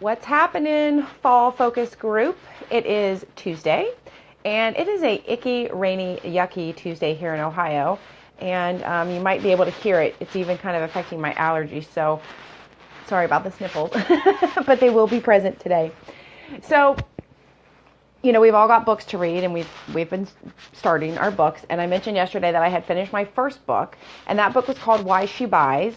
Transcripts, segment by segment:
What's happening, fall focus group? It is Tuesday, and it is a icky, rainy, yucky Tuesday here in Ohio, and you might be able to hear it. It's even kind of affecting my allergies, so sorry about the sniffles, but they will be present today. So, we've all got books to read, and we've been starting our books, and I mentioned yesterday that I had finished my first book, and that book was called Why She Buys.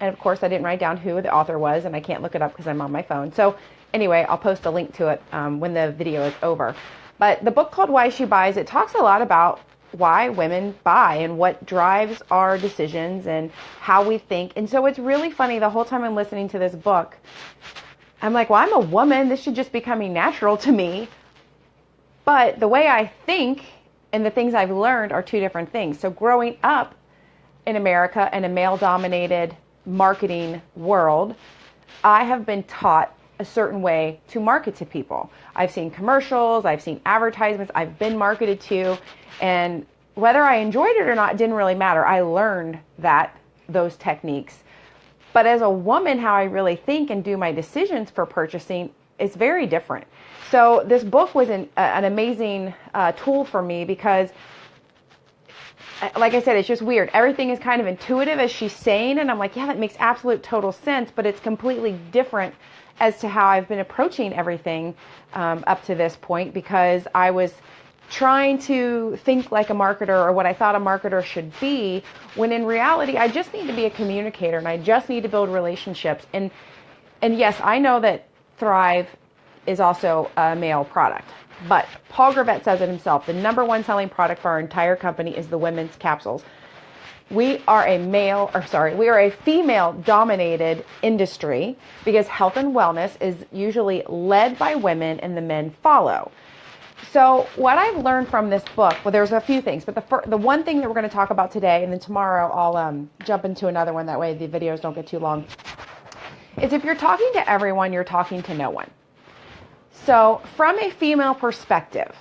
And of course, I didn't write down who the author was, and I can't look it up because I'm on my phone. So anyway, I'll post a link to it when the video is over. But the book called Why She Buys, it talks a lot about why women buy and what drives our decisions and how we think. And so it's really funny. The whole time I'm listening to this book, I'm like, well, I'm a woman. This should just be coming natural to me. But the way I think and the things I've learned are two different things. So growing up in America in a male-dominated marketing world, I have been taught a certain way to market to people. I've seen commercials, I've seen advertisements, I've been marketed to, and whether I enjoyed it or not didn't really matter. I learned those techniques. But as a woman, how I really think and do my decisions for purchasing is very different. So this book was an amazing tool for me because, like I said, it's just weird. Everything is kind of intuitive as she's saying, and I'm like, yeah, that makes absolute total sense, but it's completely different as to how I've been approaching everything up to this point, because I was trying to think like a marketer, or what I thought a marketer should be, when in reality, I just need to be a communicator, and I just need to build relationships. And yes, I know that Thrive is also a male product. But Paul Gravett says it himself. The number one selling product for our entire company is the women's capsules. We are a female-dominated industry because health and wellness is usually led by women and the men follow. So what I've learned from this book, well, there's a few things, but the one thing that we're going to talk about today, and then tomorrow I'll jump into another one, that way the videos don't get too long, is if you're talking to everyone, you're talking to no one. So from a female perspective,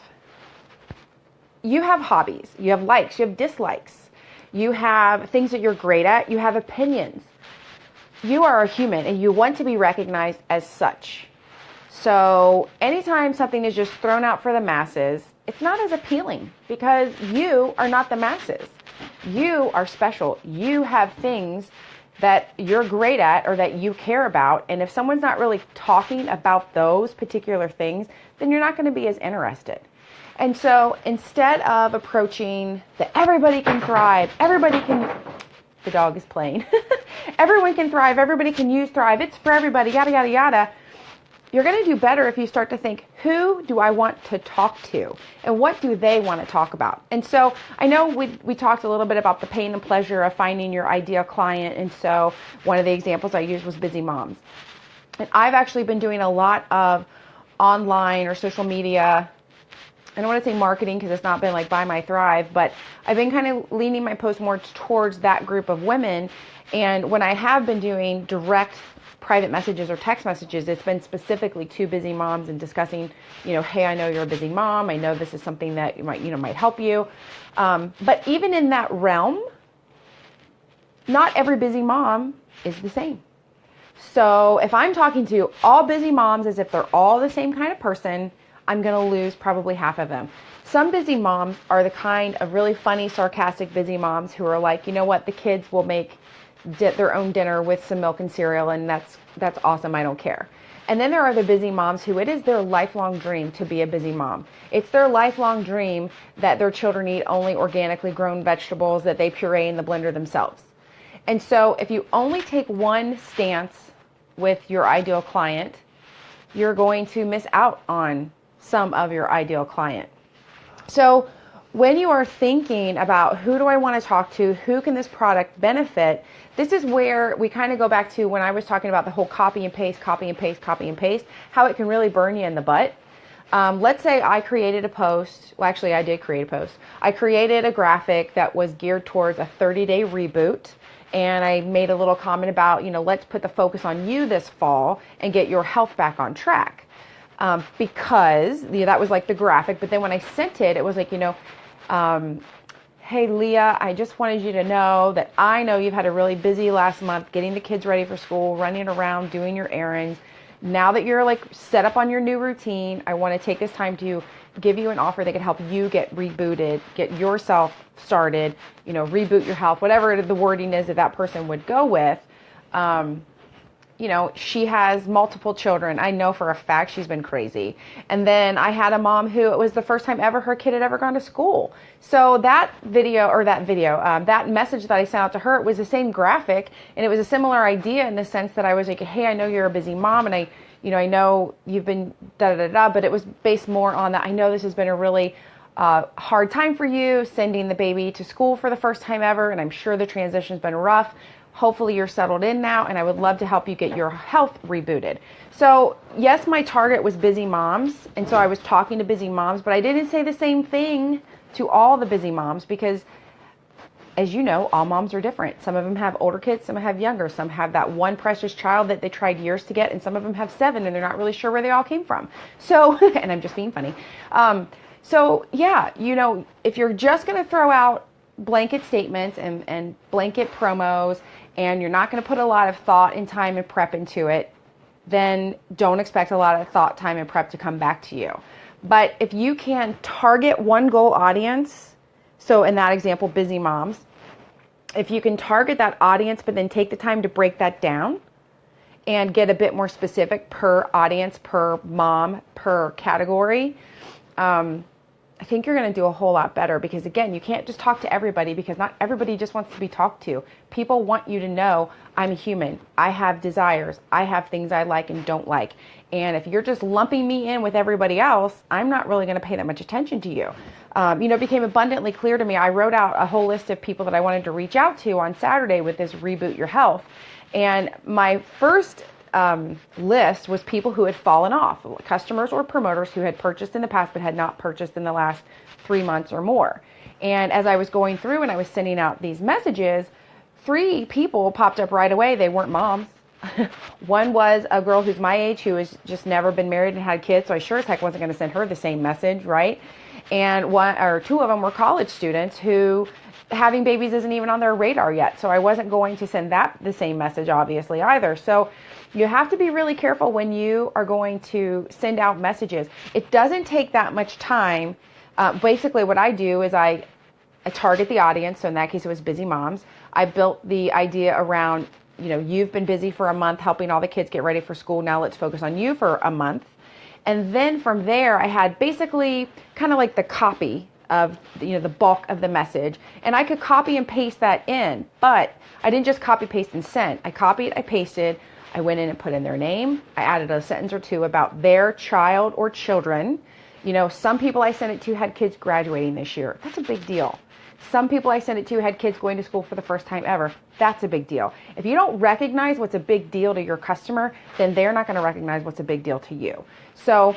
you have hobbies, you have likes, you have dislikes, you have things that you're great at, you have opinions. You are a human and you want to be recognized as such. So anytime something is just thrown out for the masses, it's not as appealing because you are not the masses. You are special. You have things that you're great at or that you care about. And if someone's not really talking about those particular things, then you're not going to be as interested. And so instead of approaching the everybody can thrive, the dog is playing, everyone can thrive, everybody can use Thrive, it's for everybody, yada, yada, yada. You're going to do better if you start to think, who do I want to talk to? And what do they want to talk about? And so I know we talked a little bit about the pain and pleasure of finding your ideal client. And so one of the examples I used was busy moms. And I've actually been doing a lot of online or social media. I don't want to say marketing because it's not been like Buy My Thrive, but I've been kind of leaning my post more towards that group of women. And when I have been doing direct private messages or text messages, it's been specifically to busy moms and discussing, hey, I know you're a busy mom. I know this is something that might help you. But even in that realm, not every busy mom is the same. So if I'm talking to all busy moms as if they're all the same kind of person, I'm going to lose probably half of them. Some busy moms are the kind of really funny, sarcastic busy moms who are like, you know what, the kids will make their own dinner with some milk and cereal, and that's awesome, I don't care. And then there are the busy moms who it is their lifelong dream to be a busy mom. It's their lifelong dream that their children eat only organically grown vegetables that they puree in the blender themselves. And so if you only take one stance with your ideal client, you're going to miss out on some of your ideal client. So when you are thinking about who do I want to talk to, who can this product benefit, this is where we kind of go back to when I was talking about the whole copy and paste, how it can really burn you in the butt. Let's say I created a post. Well, actually, I did create a post. I created a graphic that was geared towards a 30-day reboot. And I made a little comment about, let's put the focus on you this fall and get your health back on track. Because that was like the graphic. But then when I sent it, it was like, hey, Leah, I just wanted you to know that I know you've had a really busy last month getting the kids ready for school, running around, doing your errands. now that you're like set up on your new routine, I want to take this time to give you an offer that could help you get rebooted, get yourself started, reboot your health, whatever the wording is that person would go with. She has multiple children. I know for a fact she's been crazy. And then I had a mom who it was the first time ever her kid had ever gone to school. So that message that I sent out to her, it was the same graphic, and it was a similar idea in the sense that I was like, hey, I know you're a busy mom, and I know you've been da-da-da-da, but it was based more on that. I know this has been a really hard time for you, sending the baby to school for the first time ever, and I'm sure the transition's been rough. Hopefully you're settled in now, and I would love to help you get your health rebooted. So yes, my target was busy moms, and so I was talking to busy moms, but I didn't say the same thing to all the busy moms because, as you know, all moms are different. Some of them have older kids, some have younger, some have that one precious child that they tried years to get, and some of them have 7 and they're not really sure where they all came from. So, and I'm just being funny. If you're just going to throw out blanket statements and blanket promos, and you're not going to put a lot of thought and time and prep into it, then don't expect a lot of thought, time, and prep to come back to you. But if you can target one goal audience, so in that example, busy moms, if you can target that audience, but then take the time to break that down and get a bit more specific per audience, per mom, per category, I think you're going to do a whole lot better because, again, you can't just talk to everybody because not everybody just wants to be talked to. People want you to know I'm a human. I have desires. I have things I like and don't like. And if you're just lumping me in with everybody else, I'm not really going to pay that much attention to you. It became abundantly clear to me. I wrote out a whole list of people that I wanted to reach out to on Saturday with this Reboot Your Health. And my first list was people who had fallen off, customers or promoters who had purchased in the past but had not purchased in the last 3 months or more. And as I was going through and I was sending out these messages, 3 people popped up right away. They weren't moms. One was a girl who's my age who has just never been married and had kids, so I sure as heck wasn't going to send her the same message, right? And 1 or 2 of them were college students who having babies isn't even on their radar yet, so I wasn't going to send that the same message obviously either. So you have to be really careful when you are going to send out messages. It doesn't take that much time. Basically what I do is I target the audience. So in that case, it was busy moms. I built the idea around, you've been busy for a month helping all the kids get ready for school. Now let's focus on you for a month. And then from there, I had basically kind of like the copy of, the bulk of the message. And I could copy and paste that in, but I didn't just copy, paste, and send. I copied, I pasted, I went in and put in their name. I added a sentence or 2 about their child or children. Some people I sent it to had kids graduating this year. That's a big deal. Some people I sent it to had kids going to school for the first time ever. That's a big deal. If you don't recognize what's a big deal to your customer, then they're not going to recognize what's a big deal to you. So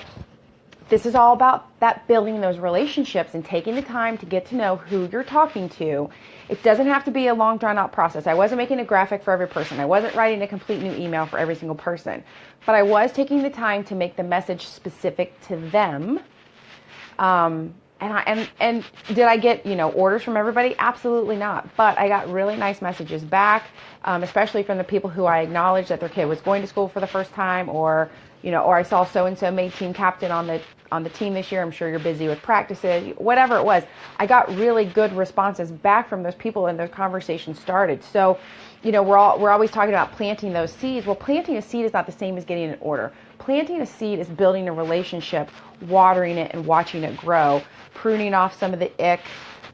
this is all about that building those relationships and taking the time to get to know who you're talking to. It doesn't have to be a long drawn out process. I wasn't making a graphic for every person. I wasn't writing a complete new email for every single person, but I was taking the time to make the message specific to them. And did I get, orders from everybody? Absolutely not. But I got really nice messages back, especially from the people who I acknowledged that their kid was going to school for the first time, or I saw so-and-so made team captain on the team this year. I'm sure you're busy with practices, whatever it was. I got really good responses back from those people and those conversations started. So, we're always talking about planting those seeds. Well, planting a seed is not the same as getting an order. Planting a seed is building a relationship, watering it and watching it grow, pruning off some of the ick,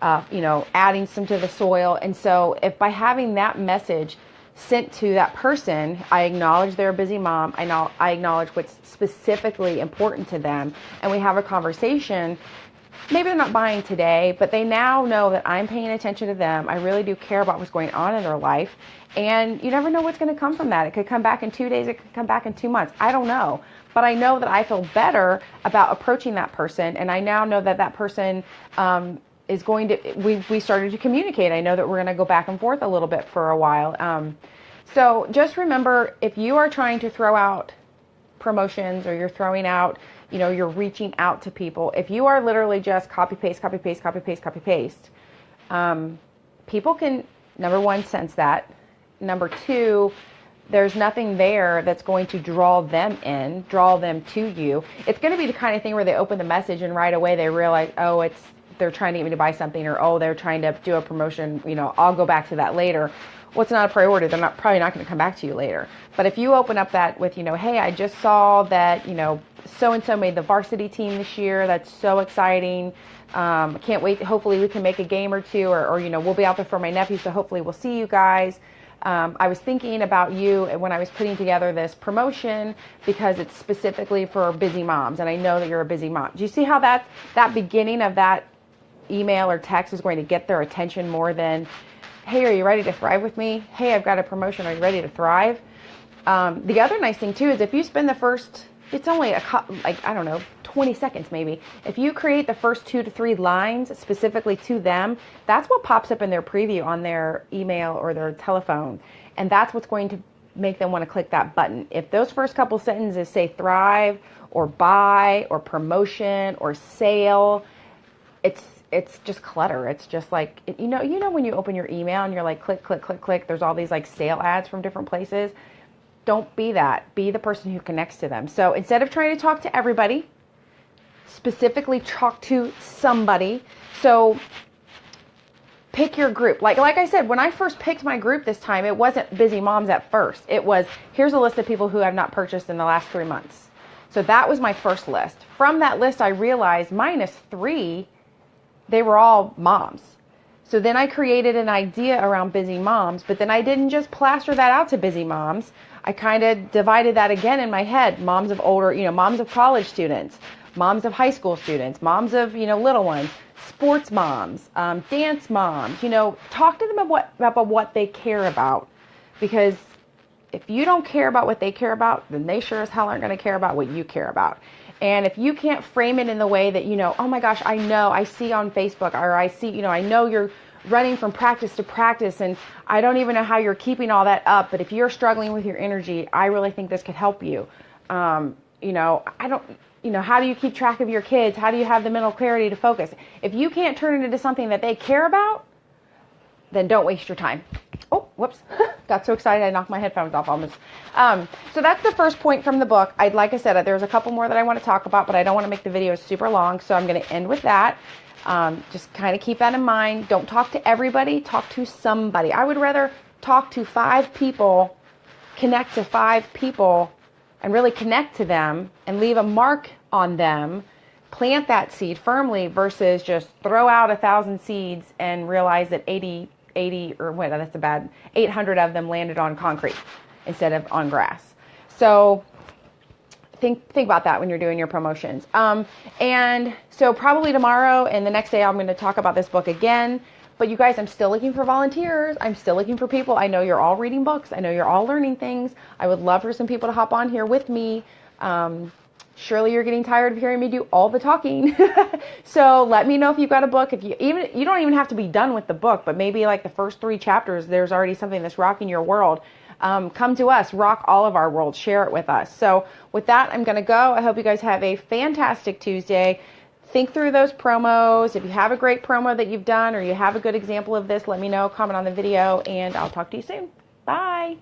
adding some to the soil. And so if by having that message sent to that person, I acknowledge they're a busy mom, I acknowledge what's specifically important to them, and we have a conversation, maybe they're not buying today, but they now know that I'm paying attention to them. I really do care about what's going on in their life. And you never know what's going to come from that. It could come back in 2 days. It could come back in 2 months. I don't know. But I know that I feel better about approaching that person. And I now know that that person is going to, we started to communicate. I know that we're going to go back and forth a little bit for a while. So just remember, if you are trying to throw out promotions, or you're throwing out, you're reaching out to people, if you are literally just copy, paste, copy, paste, copy, paste, copy, paste, people can, number one, sense that. Number two, there's nothing there that's going to draw them to you. It's going to be the kind of thing where they open the message and right away they realize, oh, they're trying to get me to buy something, or, oh, they're trying to do a promotion, I'll go back to that later. Well, it's not a priority. They're probably not going to come back to you later. But if you open up that with, hey, I just saw that, so-and-so made the varsity team this year. That's so exciting. Can't wait. Hopefully we can make a game or two, or we'll be out there for my nephew. So hopefully we'll see you guys. I was thinking about you when I was putting together this promotion because it's specifically for busy moms. And I know that you're a busy mom. Do you see how that beginning of that email or text is going to get their attention more than, hey, are you ready to thrive with me? Hey, I've got a promotion. Are you ready to thrive? The other nice thing too is if you spend the first, it's only 20 seconds maybe. If you create the first 2 to 3 lines specifically to them, that's what pops up in their preview on their email or their telephone. And that's what's going to make them want to click that button. If those first couple sentences say thrive or buy or promotion or sale, it's just clutter. It's just like, when you open your email and you're like, click, click, click, click, there's all these like sale ads from different places. Don't be that. Be the person who connects to them. So instead of trying to talk to everybody, specifically talk to somebody. So pick your group. Like I said, when I first picked my group this time, it wasn't busy moms at first. It was, here's a list of people who have not purchased in the last 3 months. So that was my first list. From that list, I realized -3, they were all moms. So then I created an idea around busy moms, but then I didn't just plaster that out to busy moms. I kind of divided that again in my head. Moms of older, moms of college students, moms of high school students, moms of, little ones, sports moms, dance moms, talk to them about what they care about. Because if you don't care about what they care about, then they sure as hell aren't going to care about what you care about. And if you can't frame it in the way that, oh my gosh, I see on Facebook, or I see, I know you're running from practice to practice and I don't even know how you're keeping all that up, but if you're struggling with your energy, I really think this could help you. How do you keep track of your kids? How do you have the mental clarity to focus? If you can't turn it into something that they care about, then don't waste your time. Oh, whoops. Got so excited I knocked my headphones off almost. So that's the first point from the book. Like I said, there's a couple more that I want to talk about, but I don't want to make the video super long, so I'm going to end with that. Just kind of keep that in mind. Don't talk to everybody. Talk to somebody. I would rather talk to 5 people, connect to 5 people, and really connect to them and leave a mark on them, plant that seed firmly versus just throw out 1,000 seeds and realize that 800 of them landed on concrete instead of on grass. So think about that when you're doing your promotions. And so probably tomorrow and the next day I'm going to talk about this book again. But you guys, I'm still looking for volunteers. I'm still looking for people. I know you're all reading books. I know you're all learning things. I would love for some people to hop on here with me. Surely you're getting tired of hearing me do all the talking. So let me know if you've got a book. You don't even have to be done with the book, but maybe like the first 3 chapters, there's already something that's rocking your world. Come to us, rock all of our world, share it with us. So with that, I'm going to go. I hope you guys have a fantastic Tuesday. Think through those promos. If you have a great promo that you've done or you have a good example of this, let me know, comment on the video, and I'll talk to you soon. Bye.